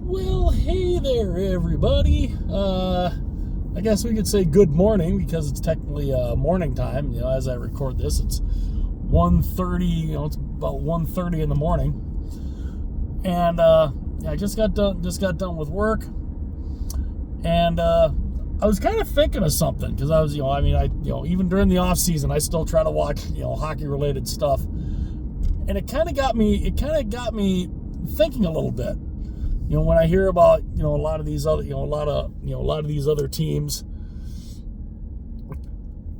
Well, hey there, everybody. I guess we could say good morning because it's technically morning time. You know, as I record this, it's 1:30. You know, it's about 1:30 in the morning, and I just got done with work, and I was kind of thinking of something because I was, even during the off season, I still try to watch, hockey related stuff, and it kind of got me thinking a little bit. When I hear about, a lot of these other, a lot of these other teams,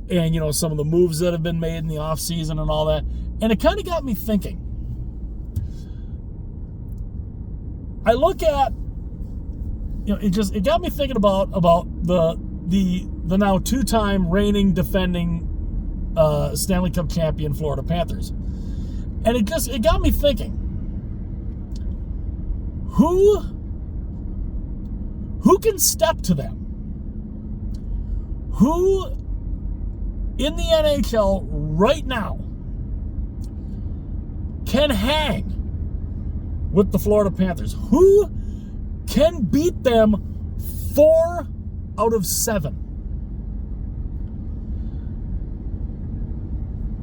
and, some of the moves that have been made in the off season and all that, and it kind of got me thinking. I look at, it got me thinking about the now two-time reigning, defending Stanley Cup champion Florida Panthers, and it got me thinking. Who can step to them? Who in the NHL right now can hang with the Florida Panthers? Who can beat them 4 out of 7?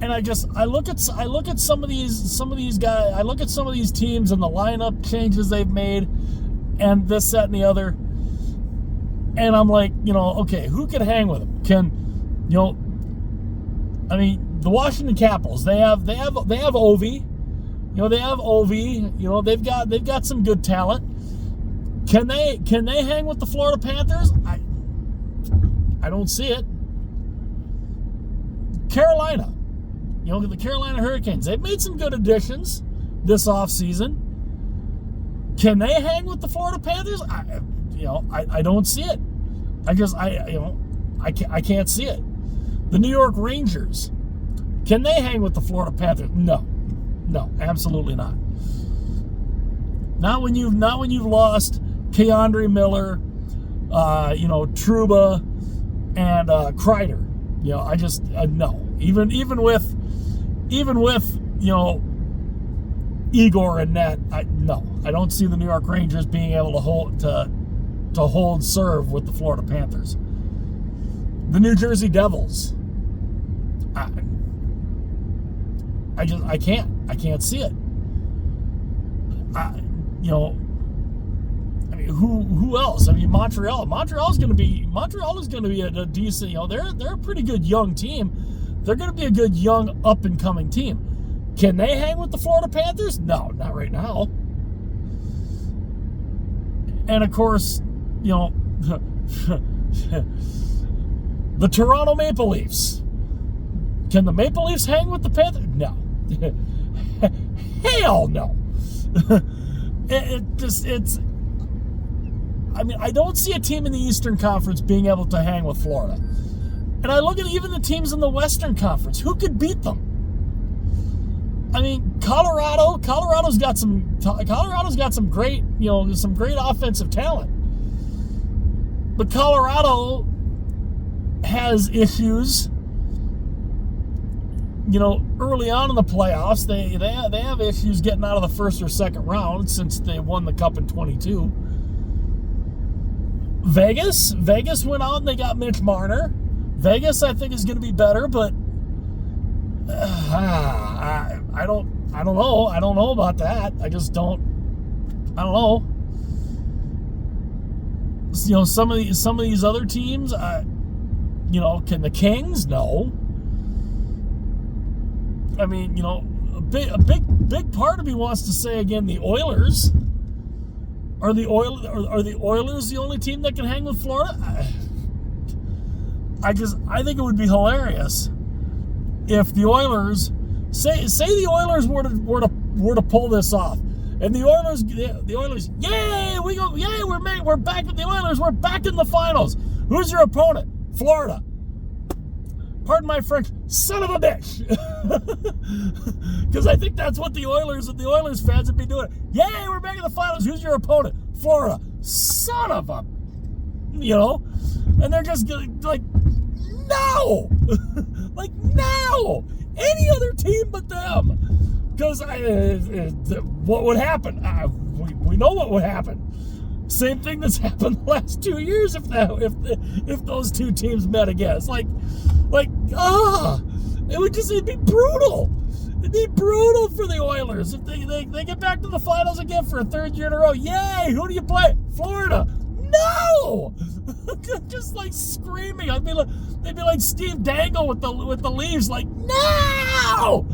And I look at some of these guys. I look at some of these teams and the lineup changes they've made, and this, that, and the other. And I'm like, okay, who can hang with them? The Washington Capitals. They have Ovi. They have Ovi. They've got some good talent. Can they hang with the Florida Panthers? I don't see it. Carolina. The Carolina Hurricanes, they've made some good additions this offseason. Can they hang with the Florida Panthers? I don't see it. I can't see it. The New York Rangers, can they hang with the Florida Panthers? No, absolutely not. Not when you've lost Keandre Miller, Trouba, and Kreider. No. Even with Igor and net, I don't see the New York Rangers being able to hold serve with the Florida Panthers. The New Jersey Devils, I can't see it. Who else? Montreal. Montreal is going to be a decent. They're a pretty good young team. They're going to be a good young up and coming team. Can they hang with the Florida Panthers? No, not right now. And of course, the Toronto Maple Leafs. Can the Maple Leafs hang with the Panthers? No. Hell no. I don't see a team in the Eastern Conference being able to hang with Florida. And I look at even the teams in the Western Conference. Who could beat them? Colorado's got some great, some great offensive talent. But Colorado has issues, early on in the playoffs. They have issues getting out of the first or second round since they won the Cup in 22. Vegas went out and they got Mitch Marner. Vegas, I think, is going to be better, but I don't know. I don't know about that. I don't know. Some of these other teams, can the Kings? No. A big part of me wants to say again, the Oilers. Are the Oilers the only team that can hang with Florida? I think it would be hilarious if the Oilers say the Oilers were to pull this off, and the Oilers, yay, we're back with the Oilers, we're back in the finals. Who's your opponent? Florida. Pardon my French, son of a bitch. Because I think that's what the Oilers fans would be doing. Yay, we're back in the finals. Who's your opponent? Florida. Son of a, and they're just like, no, like no, any other team but them. Because what would happen? We know what would happen. Same thing that's happened the last 2 years if those two teams met again. It's it would it'd be brutal. It'd be brutal for the Oilers if they get back to the finals again for a third year in a row. Yay! Who do you play? Florida. No! Just screaming. They'd be like Steve Dangle with the Leafs. No!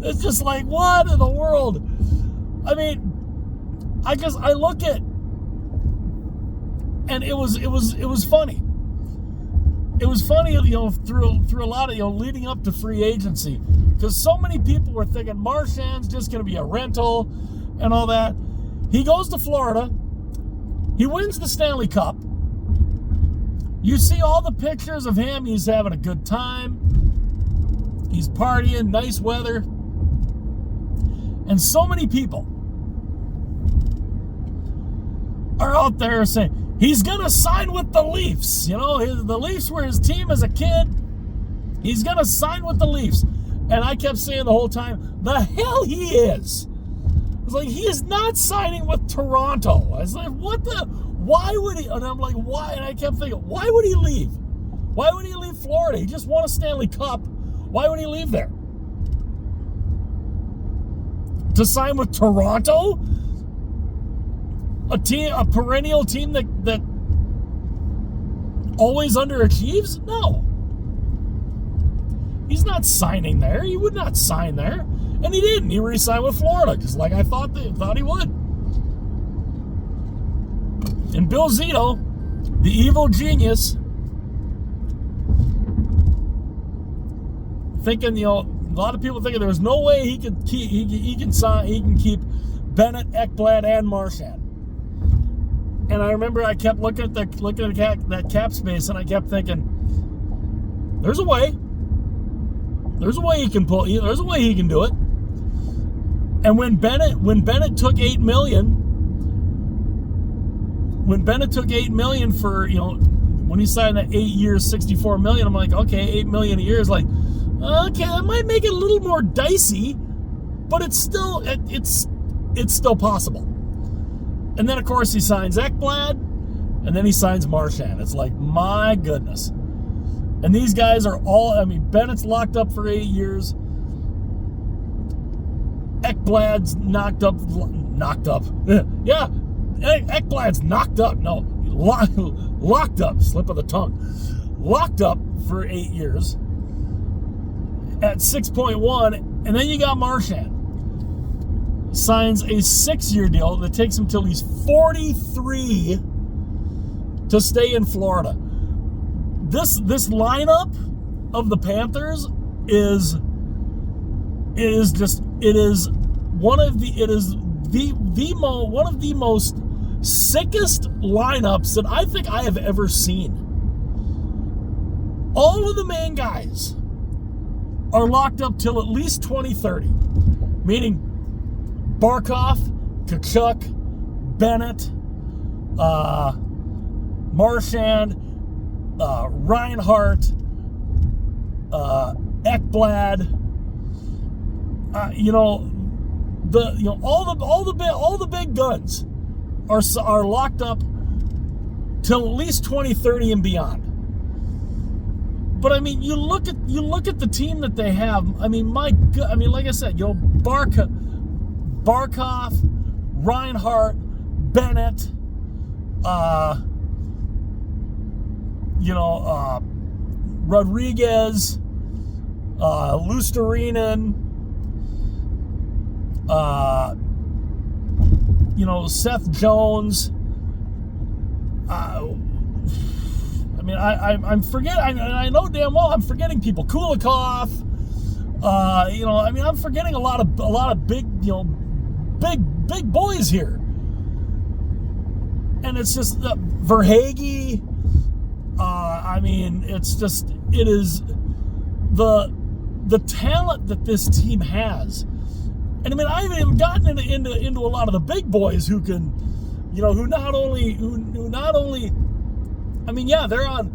It's just what in the world? I mean, I look at, and it was funny. It was funny, through a lot of, leading up to free agency, because so many people were thinking Marchand's just going to be a rental and all that. He goes to Florida. He wins the Stanley Cup. You see all the pictures of him. He's having a good time. He's partying, nice weather. And so many people are out there saying, he's going to sign with the Leafs. The Leafs were his team as a kid. He's going to sign with the Leafs. And I kept saying the whole time, the hell he is. I was he is not signing with Toronto. I was why would he? And I'm why? And I kept thinking, why would he leave? Why would he leave Florida? He just won a Stanley Cup. Why would he leave there? To sign with Toronto? A perennial team that always underachieves? No. He's not signing there. He would not sign there. And he didn't. He re-signed with Florida, because I thought he would. And Bill Zito, the evil genius, thinking, a lot of people thinking there's no way he can keep Bennett, Ekblad, and Marchand. And I remember I kept looking at that cap space, and I kept thinking, there's a way. There's a way he can pull. There's a way he can do it. And when Bennett took $8 million, for, when he signed that 8 years, $64 million, I'm okay, $8 million a year is okay, that might make it a little more dicey, but it's still possible. And then, of course, he signs Ekblad, and then he signs Marchand. It's my goodness. And these guys are all, Bennett's locked up for 8 years. Ekblad's knocked up. Yeah, Ekblad's knocked up. No, locked up. Slip of the tongue. Locked up for 8 years at 6.1. And then you got Marchand. Signs a 6-year deal that takes him till he's 43 to stay in Florida. This lineup of the Panthers is one of the most sickest lineups that I think I have ever seen. All of the main guys are locked up till at least 2030, meaning Barkov, Tkachuk, Bennett, Marchand, Reinhart, Ekblad, all the big guns are locked up till at least 2030 and beyond. But you look at the team that they have. Like I said, Barkov, Reinhart, Bennett, Rodriguez, Luostarinen, Seth Jones. I'm forgetting. I know damn well I'm forgetting people. Kulikov. I'm forgetting a lot of big, big boys here. And it's just Verhaeghe. It is the talent that this team has. And I haven't even gotten into a lot of the big boys who can, who not only, they're on,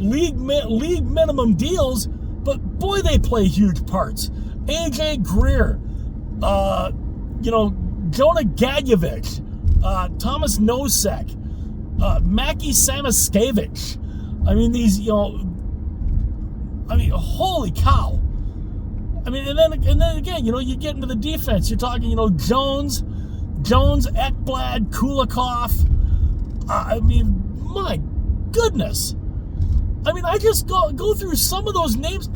league minimum deals, but boy, they play huge parts. AJ Greer, Jonah Gadjevich, Thomas Nosek, Mackie Samoskevich. I mean, these, holy cow. I mean, and then again, you get into the defense. You're talking, Jones, Ekblad, Kulikov. I mean, my goodness. I mean, I just go through some of those names.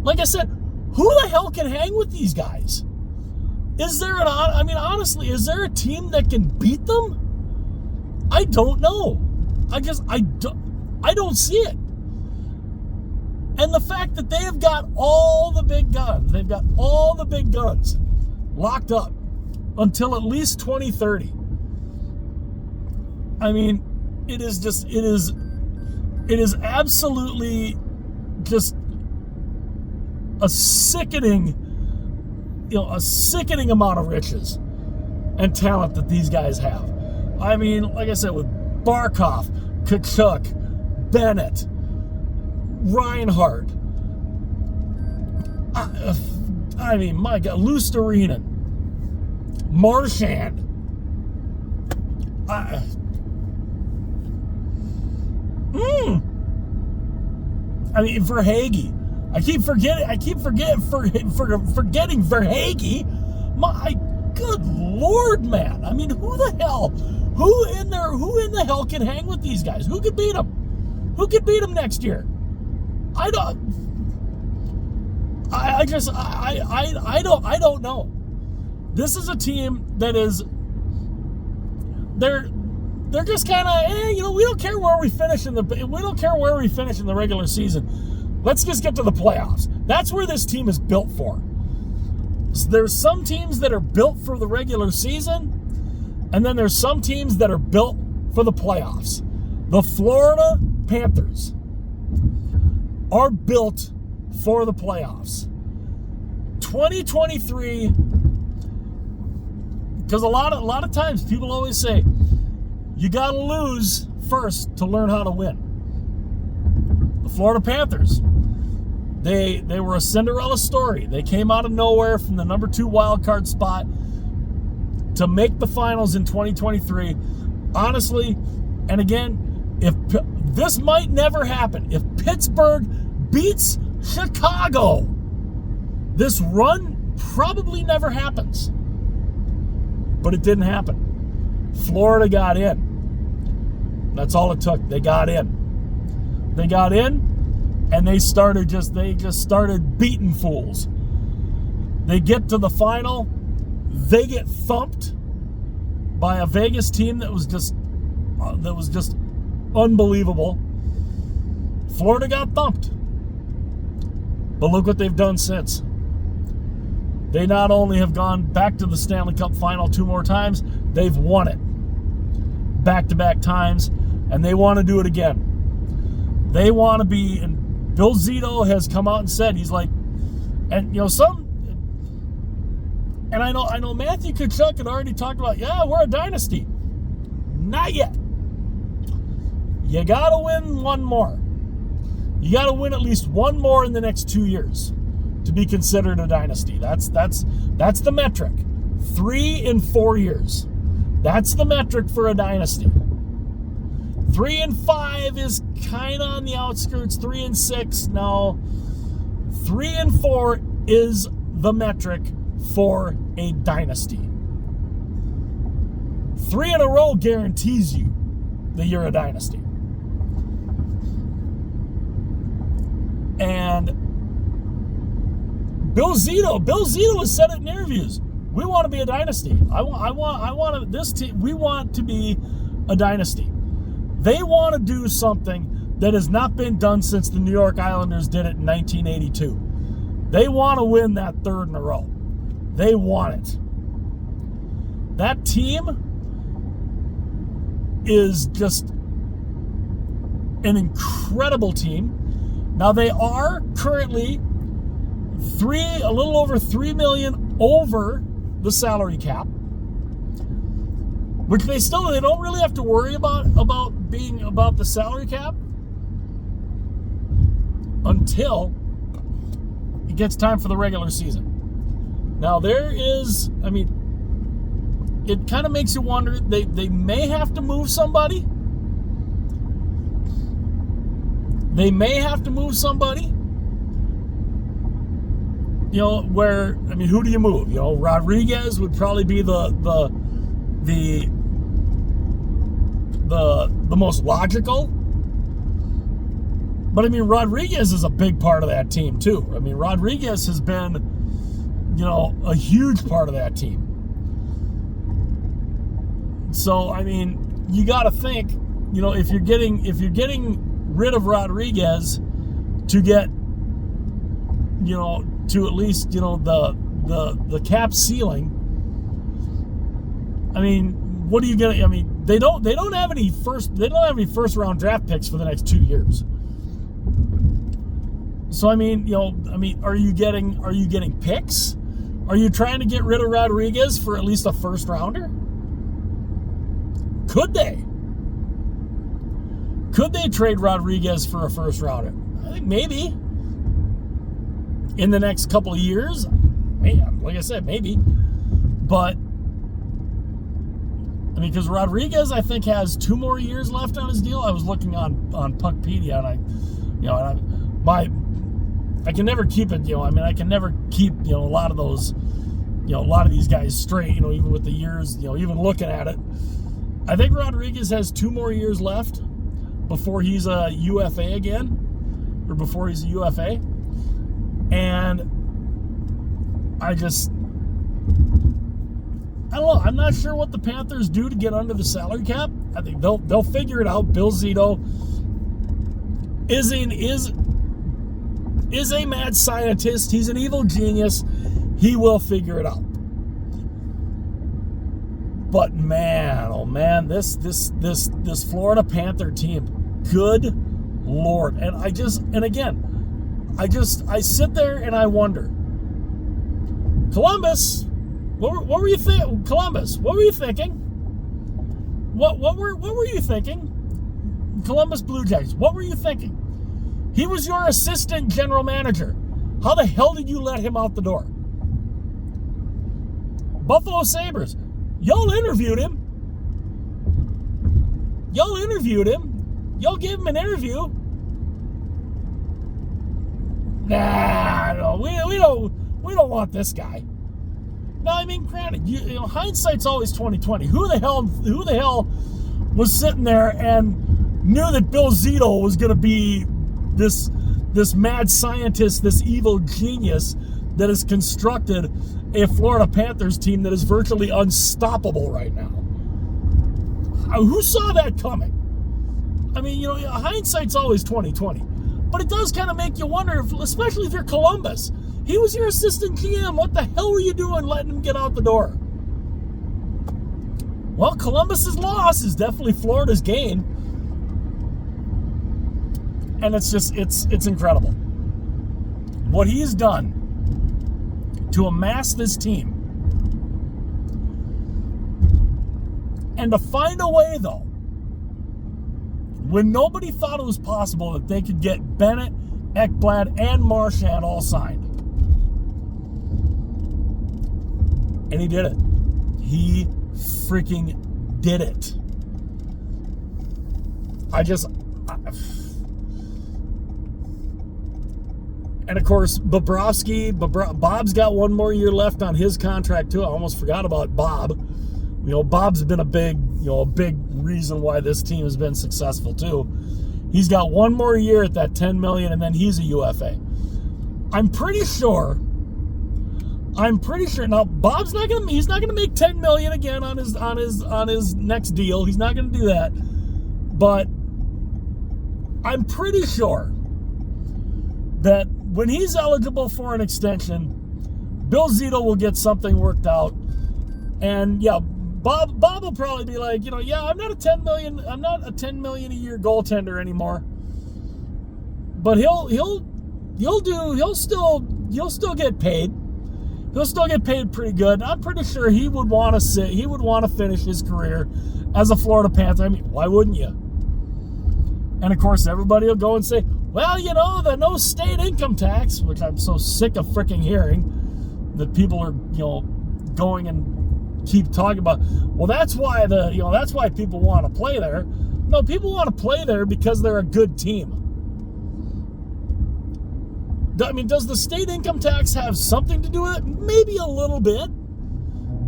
Like I said, who the hell can hang with these guys? Honestly, is there a team that can beat them? I don't know. I don't see it. And the fact that they have got all the big guns, locked up until at least 2030. I mean, it is absolutely just a sickening amount of riches and talent that these guys have. I mean, like I said, with Barkov, Tkachuk, Bennett, Reinhart. I mean, my God, Luostarinen, Marchand. I mean, Verhaeghe. I keep forgetting Verhaeghe. My good Lord, man. I mean, who in the hell can hang with these guys? Who could beat them? Who could beat them next year? I don't know. This is a team that is, they're just kind of, we don't care where we finish in the regular season. Let's just get to the playoffs. That's where this team is built for. There's some teams that are built for the regular season, and then there's some teams that are built for the playoffs. The Florida Panthers are built for the playoffs. 2023, because a lot of times people always say, you got to lose first to learn how to win. The Florida Panthers, they were a Cinderella story. They came out of nowhere from the number 2 wild card spot to make the finals in 2023. Honestly, and again, if this might never happen, if Pittsburgh beats Chicago, this run probably never happens. But it didn't happen. Florida got in. That's all it took. They got in. They got in, and they just started beating fools. They get to the final. They get thumped by a Vegas team that was just unbelievable. Florida got thumped. But look what they've done since. They not only have gone back to the Stanley Cup final 2 more times, they've won it back-to-back times, and they want to do it again. They want to be, and Bill Zito has come out and said, he's like, and and I know Matthew Tkachuk had already talked about, yeah, we're a dynasty. Not yet. You got to win one more. You got to win at least one more in the next 2 years to be considered a dynasty. That's the metric. 3 in 4 years. That's the metric for a dynasty. 3 and 5 is kind of on the outskirts. 3 and 6, no. 3 and 4 is the metric for a dynasty. 3 in a row guarantees you that you're a dynasty. And Bill Zito has said it in interviews. We want to be a dynasty. We want to be a dynasty. They want to do something that has not been done since the New York Islanders did it in 1982. They want to win that 3rd in a row. They want it. That team is just an incredible team. Now they are currently a little over $3 million over the salary cap, which they don't really have to worry about the salary cap until it gets time for the regular season. Now there is, it kind of makes you wonder. They may have to move somebody. They may have to move somebody. Where, I mean, who do you move? Rodriguez would probably be the most logical. But I mean, Rodriguez is a big part of that team too. I mean, Rodriguez has been, a huge part of that team. So I mean, you got to think, if you're getting rid of Rodriguez to get, to at least, the cap ceiling. I mean, what are you gonna? I mean, they don't have any first round draft picks for the next 2 years. So I mean, are you getting picks? Are you trying to get rid of Rodriguez for at least a first rounder? Could they? Could they trade Rodriguez for a first rounder? I think maybe. In the next couple of years, like I said, maybe. But I mean, because Rodriguez, I think, has 2 more years left on his deal. I was looking on Puckpedia, and I can never keep it. I can never keep a lot of those, a lot of these guys straight. Even with the years, even looking at it, I think Rodriguez has 2 more years left before he's a UFA again, or before he's a UFA. And I don't know. I'm not sure what the Panthers do to get under the salary cap. I think they'll figure it out. Bill Zito is a mad scientist. He's an evil genius. He will figure it out. But man, oh man, this Florida Panther team, good Lord. And I sit there and I wonder, Columbus, what were you thinking? Columbus, what were you thinking? What were you thinking? Columbus Blue Jackets, what were you thinking? He was your assistant general manager. How the hell did you let him out the door? Buffalo Sabres, y'all interviewed him. Y'all gave him an interview. Nah, no, we don't want this guy. No, I mean, granted, hindsight's always 20/20. Who the hell was sitting there and knew that Bill Zito was going to be this mad scientist, this evil genius that has constructed a Florida Panthers team that is virtually unstoppable right now? Who saw that coming? I mean, hindsight's always 20/20. But it does kind of make you wonder, especially if you're Columbus. He was your assistant GM. What the hell were you doing letting him get out the door? Well, Columbus's loss is definitely Florida's gain. And it's incredible. What he's done to amass this team. And to find a way, though, when nobody thought it was possible that they could get Bennett, Ekblad, and Marchand all signed. And he did it. He freaking did it. And of course, Bob's got 1 more year left on his contract too. I almost forgot about Bob. Bob's been a big reason why this team has been successful too. He's got 1 more year at that $10 million, and then he's a UFA. I'm pretty sure. Now Bob's not gonna. He's not gonna make $10 million again on his next deal. He's not gonna do that. But I'm pretty sure that when he's eligible for an extension, Bill Zito will get something worked out, and yeah. Bob will probably be like, I'm not a $10 million a year goaltender anymore. But he'll still get paid. He'll still get paid pretty good. I'm pretty sure he would want to finish his career as a Florida Panther. I mean, why wouldn't you? And of course everybody will go and say, well, the no state income tax, which I'm so sick of freaking hearing, that people are, going and keep talking about, well, that's why that's why people want to play there. No, people want to play there because they're a good team. I mean, does the state income tax have something to do with it? Maybe a little bit.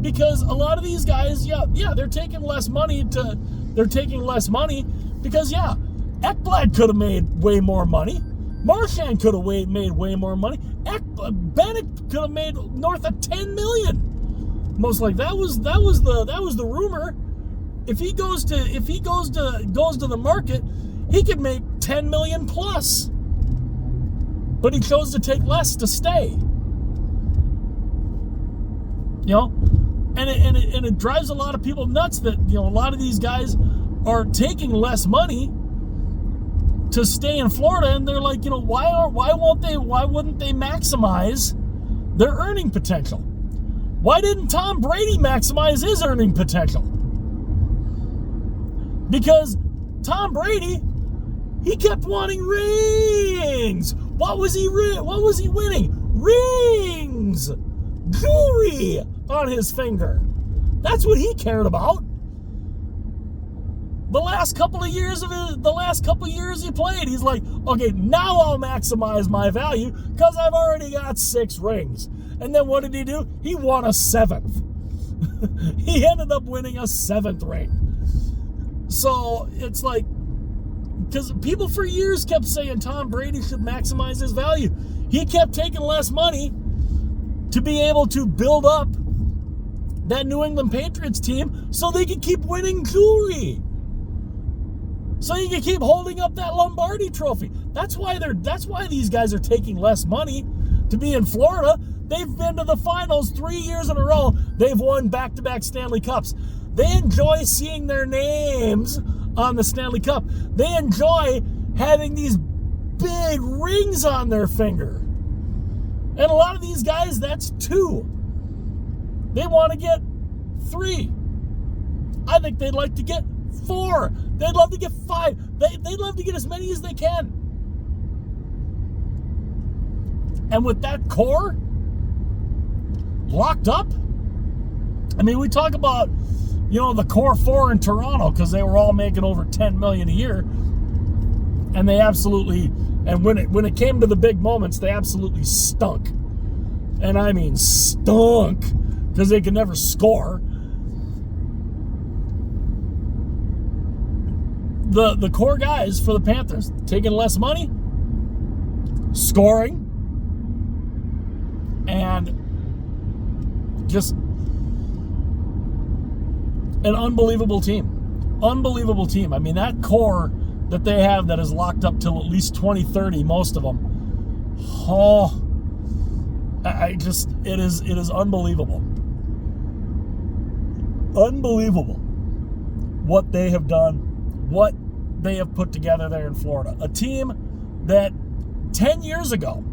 Because a lot of these guys, they're taking less money because, Ekblad could have made way more money. Marchand could have made way more money. Bennett could have made north of $10 million. Most like that was the rumor. If he goes to the market, he could make $10 million plus. But he chose to take less to stay. And it drives a lot of people nuts that a lot of these guys are taking less money to stay in Florida, and they're like, why wouldn't they maximize their earning potential? Why didn't Tom Brady maximize his earning potential? Because Tom Brady, he kept wanting rings. What was he winning? Rings, jewelry on his finger. That's what he cared about. The last couple of years he played, he's like, okay, now I'll maximize my value because I've already got 6 rings. And then what did he do? He won a 7th. He ended up winning a 7th ring. So it's like, because people for years kept saying Tom Brady should maximize his value. He kept taking less money to be able to build up that New England Patriots team so they could keep winning jewelry. So you can keep holding up that Lombardi trophy. That's why these guys are taking less money to be in Florida. They've been to the finals 3 years in a row. They've won back-to-back Stanley Cups. They enjoy seeing their names on the Stanley Cup. They enjoy having these big rings on their finger. And a lot of these guys, that's 2. They want to get 3. I think they'd like to get 4. They'd love to get 5. They'd love to get as many as they can. And with that core locked up, I mean, we talk about, the core 4 in Toronto because they were all making over $10 million a year. And they absolutely, and when it came to the big moments, they absolutely stunk. And I mean stunk because they could never score. The core guys for the Panthers, taking less money, scoring, and just an unbelievable team. Unbelievable team. I mean, that core that they have that is locked up till at least 2030, most of them. Oh, it is unbelievable. Unbelievable what they have done, what they have put together there in Florida. A team that 10 years ago,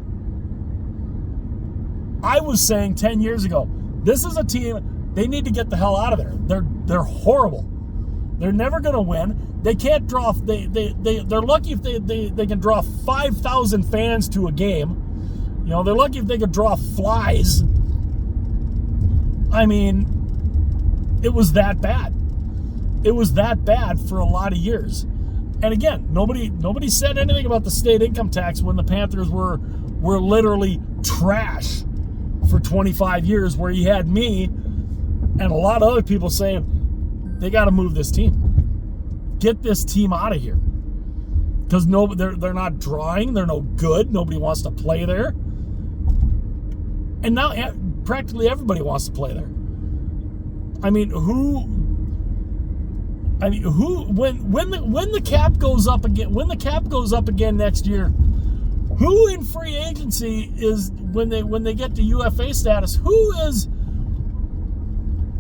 I was saying 10 years ago, this is a team, they need to get the hell out of there. They're horrible. They're never going to win. They can't draw, they're lucky if they can draw 5,000 fans to a game. They're lucky if they could draw flies. I mean, it was that bad. It was that bad for a lot of years. And again, nobody said anything about the state income tax when the Panthers were literally trash for 25 years, where you had me and a lot of other people saying, they got to move this team. Get this team out of here. Because they're not drawing. They're no good. Nobody wants to play there. And now practically everybody wants to play there. When the cap goes up again next year, who in free agency is, when they get to UFA status, who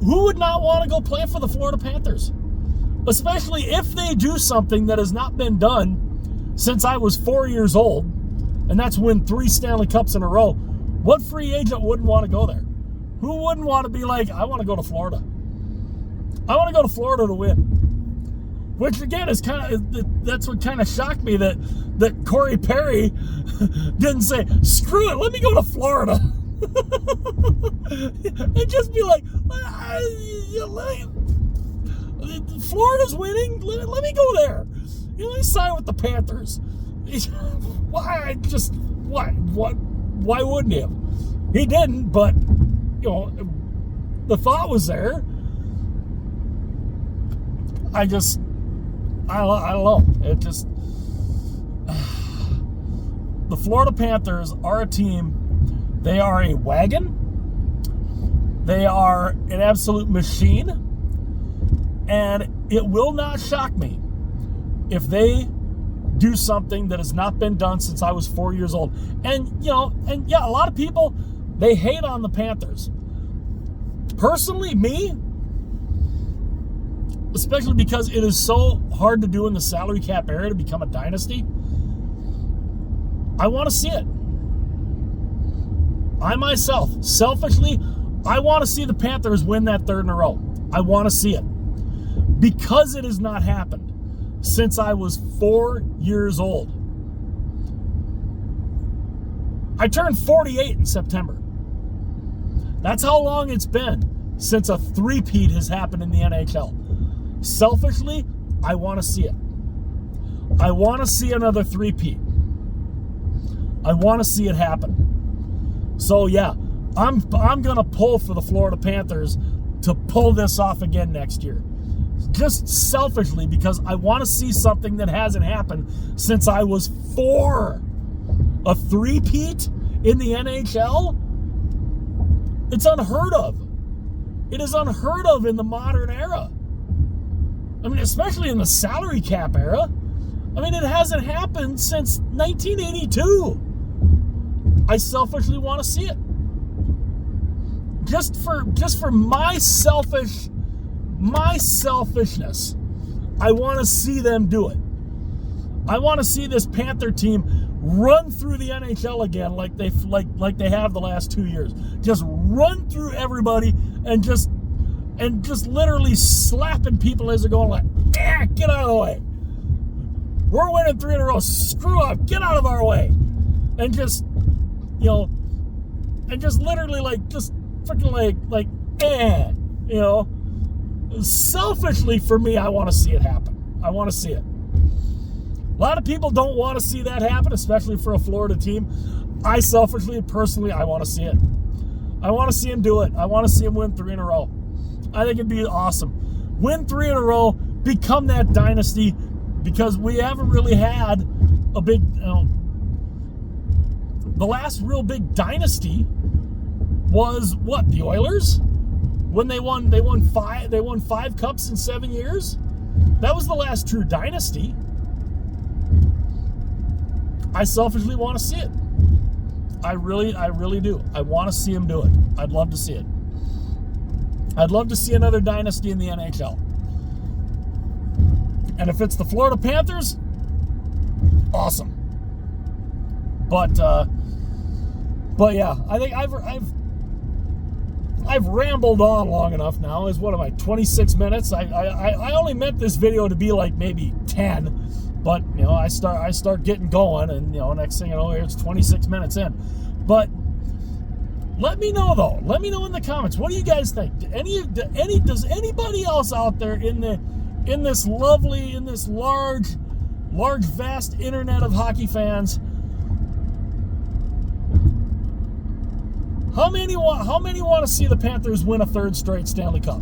would not want to go play for the Florida Panthers? Especially if they do something that has not been done since I was 4 years old, and that's win 3 Stanley Cups in a row. What free agent wouldn't want to go there? Who wouldn't want to be like, I want to go to Florida? I want to go to Florida to win. Which again is that's what kind of shocked me, that Corey Perry didn't say, screw it, let me go to Florida. And just be like, Florida's winning. Let me go there. Let me sign with the Panthers. Why wouldn't he have? He didn't, but the thought was there. I don't know. It just, the Florida Panthers are a team. They are a wagon. They are an absolute machine. And it will not shock me if they do something that has not been done since I was 4 years old. And a lot of people, they hate on the Panthers. Personally, me, especially because it is so hard to do in the salary cap era to become a dynasty, I want to see it. I myself, selfishly, I want to see the Panthers win that third in a row. I want to see it. Because it has not happened since I was 4 years old. I turned 48 in September. That's how long it's been since a three-peat has happened in the NHL. Selfishly, I want to see it. I want to see another three-peat. I want to see it happen. So yeah, I'm going to pull for the Florida Panthers to pull this off again next year. Just selfishly, because I want to see something that hasn't happened since I was 4. A three-peat in the NHL? It's unheard of. It is unheard of in the modern era. I mean, especially in the salary cap era. I mean, it hasn't happened since 1982. I selfishly want to see it. Just for my selfishness, I want to see them do it. I want to see this Panther team run through the NHL again like they have the last 2 years. Just run through everybody and just literally slapping people as they're going like, get out of the way. We're winning 3 in a row. Screw up. Get out of our way. And just literally just freaking selfishly for me, I want to see it happen. I want to see it. A lot of people don't want to see that happen, especially for a Florida team. I selfishly, personally, I want to see it. I want to see him do it. I want to see him win 3 in a row. I think it'd be awesome. Win 3 in a row, become that dynasty, because we haven't really had a big, the last real big dynasty was what? The Oilers? When they won 5 cups in 7 years? That was the last true dynasty. I selfishly want to see it. I really do. I want to see him do it. I'd love to see it. I'd love to see another dynasty in the NHL. And if it's the Florida Panthers, awesome. But yeah, I think I've rambled on long enough now. Is what am I, 26 minutes? I only meant this video to be like maybe 10, but I start getting going, and next thing you know, it's 26 minutes in. But let me know though. Let me know in the comments. What do you guys think? Does anybody else out there in this large, vast internet of hockey fans? How many want to see the Panthers win a 3rd straight Stanley Cup?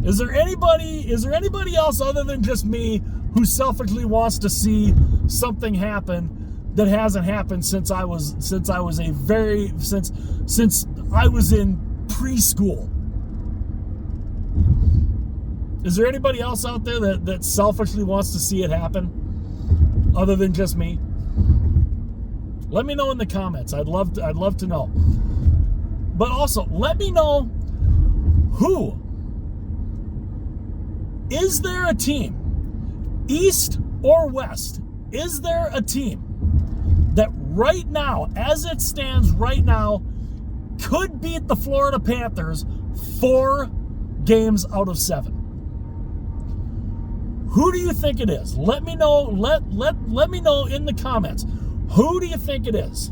Is there anybody else other than just me who selfishly wants to see something happen that hasn't happened since I was in preschool? Is there anybody else out there that selfishly wants to see it happen other than just me? Let me know in the comments. I'd love to know. But also, let me know is there a team, East or West, is there a team that right now, as it stands right now, could beat the Florida Panthers 4 games out of 7? Who do you think it is? Let me know. Let me know in the comments. Who do you think it is?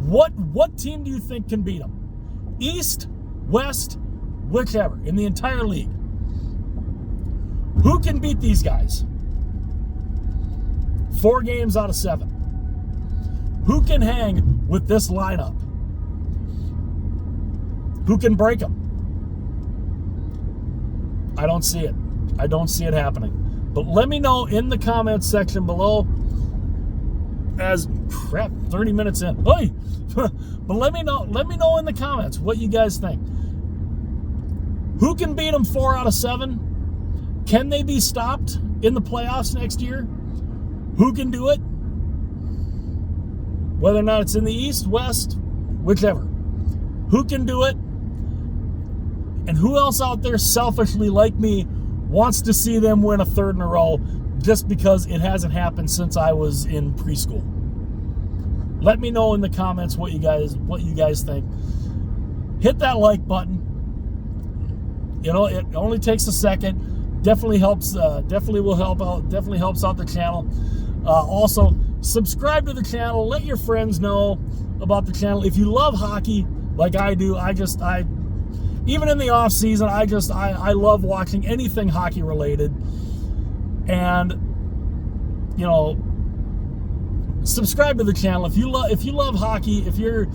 What team do you think can beat them? East, West, whichever, in the entire league. Who can beat these guys? 4 games out of 7. Who can hang with this lineup? Who can break them? I don't see it. I don't see it happening. But let me know in the comments section below. As crap, 30 minutes in. Hey! But let me know in the comments what you guys think. Who can beat them 4 out of 7? Can they be stopped in the playoffs next year? Who can do it? Whether or not it's in the East, West, whichever. Who can do it? And who else out there selfishly like me wants to see them win a 3rd in a row just because it hasn't happened since I was in preschool? Let me know in the comments what you guys think. Hit that like button. You know, it only takes a second. Definitely helps. Definitely will help out. Definitely helps out the channel. Also, subscribe to the channel. Let your friends know about the channel. If you love hockey like I do, even in the off season, I love watching anything hockey related. And you know, subscribe to the channel if you love hockey. If you're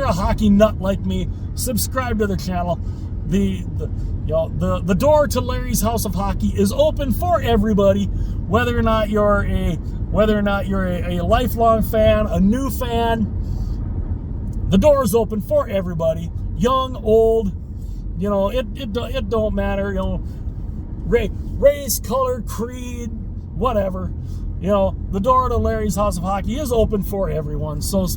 a hockey nut like me, subscribe to the channel. The door to Larry's House of Hockey is open for everybody, whether or not you're a lifelong fan, a new fan. The door is open for everybody, young, old. You know, it don't matter. You know, race, color, creed, whatever. You know, the door to Larry's House of Hockey is open for everyone. So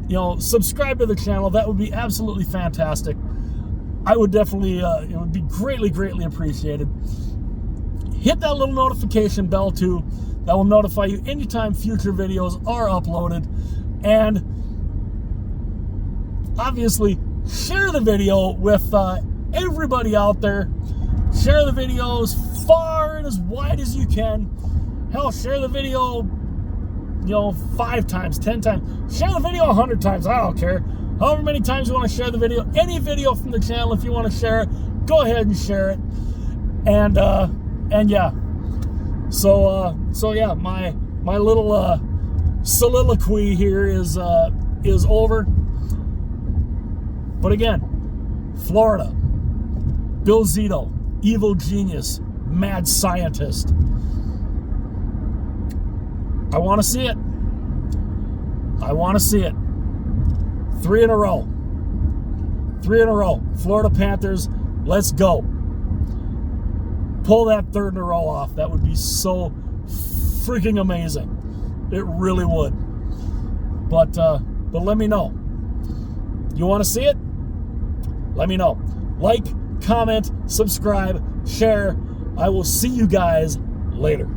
you know, subscribe to the channel. That would be absolutely fantastic. I would definitely, it would be greatly, greatly appreciated. Hit that little notification bell too. That will notify you anytime future videos are uploaded. And obviously, share the video with everybody out there. Share the video as far and as wide as you can. Hell, share the video, 5 times, 10 times. Share the video 100 times. I don't care. However many times you want to share the video. Any video from the channel, if you want to share it, go ahead and share it. And yeah. So yeah, my little soliloquy here is over. But again, Florida, Bill Zito, evil genius, mad scientist. I want to see it. I want to see it. 3 in a row. 3 in a row. Florida Panthers, let's go. Pull that 3rd in a row off. That would be so freaking amazing. It really would. But let me know. You want to see it? Let me know. Like, comment, subscribe, share. I will see you guys later.